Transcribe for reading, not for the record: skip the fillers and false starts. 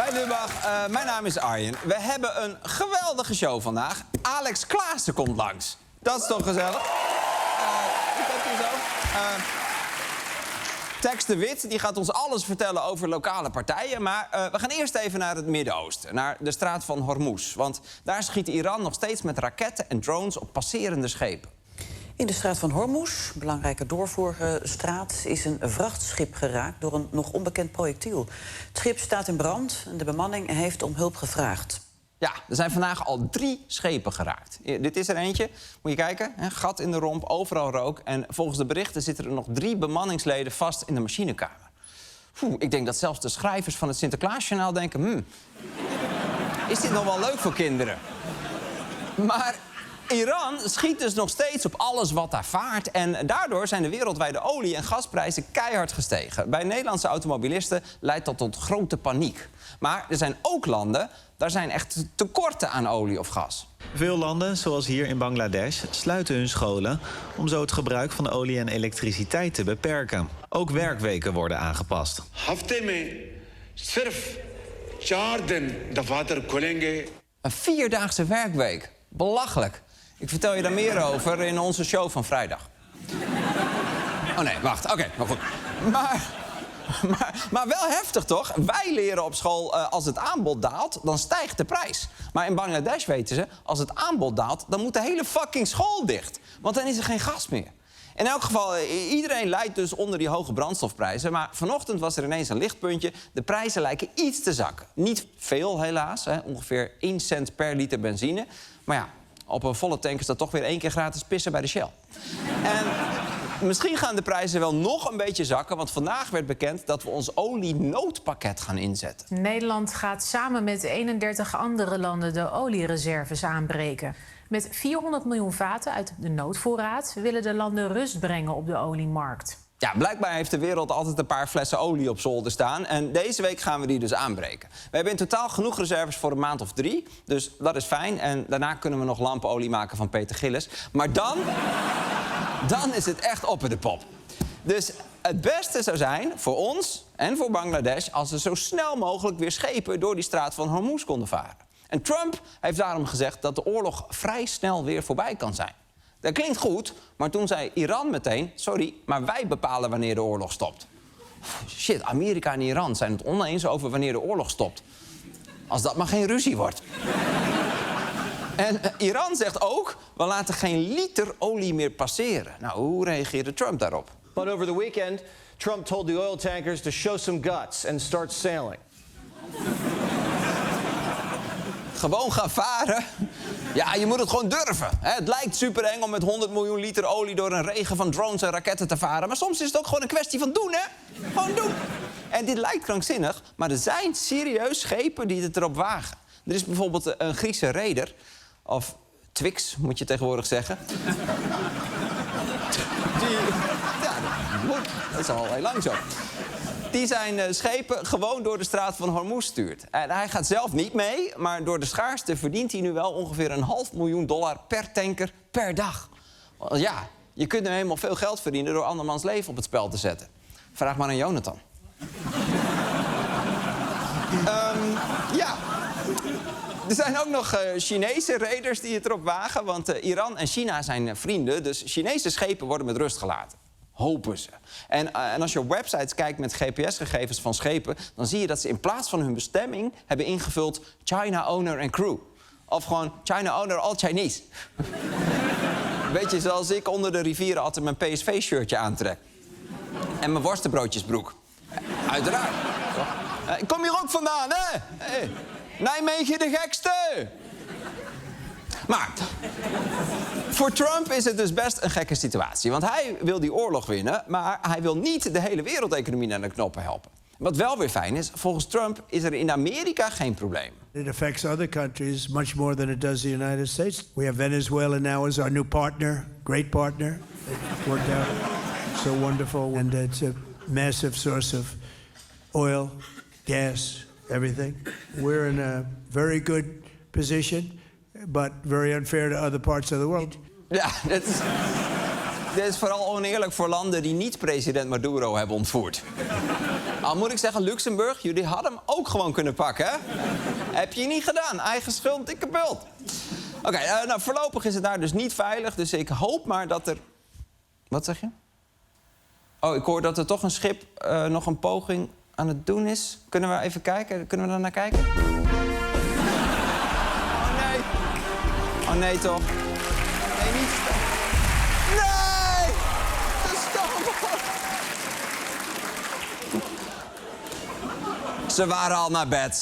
Hi Lubach, mijn naam is Arjen. We hebben een geweldige show vandaag. Alex Klaassen komt langs. Dat is toch gezellig? Ik heb hier zo. Tex de Wit die gaat ons alles vertellen over lokale partijen. Maar we gaan eerst even naar het Midden-Oosten. Naar de straat van Hormuz. Want daar schiet Iran nog steeds met raketten en drones op passerende schepen. In de straat van Hormuz, belangrijke doorvoerstraat, is een vrachtschip geraakt door een nog onbekend projectiel. Het schip staat in brand en de bemanning heeft om hulp gevraagd. Ja, er zijn vandaag al 3 schepen geraakt. Dit is er eentje. Moet je kijken, een gat in de romp, overal rook. En volgens de berichten zitten er nog 3 bemanningsleden vast in de machinekamer. Ik denk dat zelfs de schrijvers van het Sinterklaasjournaal denken... is dit nog wel leuk voor kinderen? Maar Iran schiet dus nog steeds op alles wat daar vaart. En daardoor zijn de wereldwijde olie- en gasprijzen keihard gestegen. Bij Nederlandse automobilisten leidt dat tot grote paniek. Maar er zijn ook landen, daar zijn echt tekorten aan olie of gas. Veel landen, zoals hier in Bangladesh, sluiten hun scholen om zo het gebruik van olie en elektriciteit te beperken. Ook werkweken worden aangepast. Een 4-daagse werkweek. Belachelijk. Ik vertel je daar meer over in onze show van vrijdag. Oh nee, wacht. Oké, maar goed. Maar wel heftig, toch? Wij leren op school, als het aanbod daalt, dan stijgt de prijs. Maar in Bangladesh weten ze, als het aanbod daalt, dan moet de hele fucking school dicht. Want dan is er geen gas meer. In elk geval, iedereen lijdt dus onder die hoge brandstofprijzen. Maar vanochtend was er ineens een lichtpuntje. De prijzen lijken iets te zakken. Niet veel, helaas. Ongeveer 1 cent per liter benzine. Maar ja, op een volle tank is dat toch weer 1 keer gratis pissen bij de Shell. En misschien gaan de prijzen wel nog een beetje zakken, want vandaag werd bekend dat we ons olienoodpakket gaan inzetten. Nederland gaat samen met 31 andere landen de oliereserves aanbreken. Met 400 miljoen vaten uit de noodvoorraad willen de landen rust brengen op de oliemarkt. Ja, blijkbaar heeft de wereld altijd een paar flessen olie op zolder staan. En deze week gaan we die dus aanbreken. We hebben in totaal genoeg reserves voor een maand of 3. Dus dat is fijn. En daarna kunnen we nog lampenolie maken van Peter Gillis. Maar dan is het echt op de pop. Dus het beste zou zijn voor ons en voor Bangladesh als er zo snel mogelijk weer schepen door die straat van Hormuz konden varen. En Trump heeft daarom gezegd dat de oorlog vrij snel weer voorbij kan zijn. Dat klinkt goed, maar toen zei Iran meteen... sorry, maar wij bepalen wanneer de oorlog stopt. Shit, Amerika en Iran zijn het oneens over wanneer de oorlog stopt. Als dat maar geen ruzie wordt. En Iran zegt ook, we laten geen liter olie meer passeren. Nou, hoe reageerde Trump daarop? But over the weekend, Trump told the oil tankers to show some guts and start sailing. Gewoon gaan varen? Ja, je moet het gewoon durven. Het lijkt supereng om met 100 miljoen liter olie door een regen van drones en raketten te varen. Maar soms is het ook gewoon een kwestie van doen, hè? Gewoon doen. En dit lijkt krankzinnig, maar er zijn serieus schepen die het erop wagen. Er is bijvoorbeeld een Griekse reder, of Twix moet je tegenwoordig zeggen. Dat is al heel lang zo. Die zijn schepen gewoon door de straat van Hormuz stuurt. En hij gaat zelf niet mee, maar door de schaarste verdient hij nu wel ongeveer $500.000 per tanker per dag. Want ja, je kunt nu helemaal veel geld verdienen door andermans leven op het spel te zetten. Vraag maar aan Jonathan. Ja. Er zijn ook nog Chinese reders die het erop wagen, want Iran en China zijn vrienden, dus Chinese schepen worden met rust gelaten. Hopen ze. En als je op websites kijkt met GPS-gegevens van schepen, dan zie je dat ze in plaats van hun bestemming hebben ingevuld China owner en crew. Of gewoon China owner all Chinese. Beetje zoals ik onder de rivieren altijd mijn PSV-shirtje aantrek. En mijn worstenbroodjesbroek. Uiteraard. Ik kom hier ook vandaan, hè? Hey. Nijmegen de gekste! Maar voor Trump is het dus best een gekke situatie. Want hij wil die oorlog winnen, maar hij wil niet de hele wereldeconomie naar de knoppen helpen. Wat wel weer fijn is, volgens Trump is er in Amerika geen probleem. It affects other countries much more than it does the United States. We have Venezuela now as our new partner, great partner. It worked out so wonderful. And it's a massive source of oil, gas, everything. We're in a very good position, but very unfair to other parts of the world. Ja, dit is vooral oneerlijk voor landen die niet president Maduro hebben ontvoerd. Al moet ik zeggen, Luxemburg, jullie hadden hem ook gewoon kunnen pakken, hè? Heb je niet gedaan. Eigen schuld, dikke bult. Oké, nou, voorlopig is het daar dus niet veilig. Dus ik hoop maar dat er... Wat zeg je? Oh, ik hoor dat er toch een schip nog een poging aan het doen is. Kunnen we even kijken? Kunnen we daar naar kijken? Oh, nee. Oh, nee, toch? Nee, niet... Nee! De stoomboot! Ze waren al naar bed.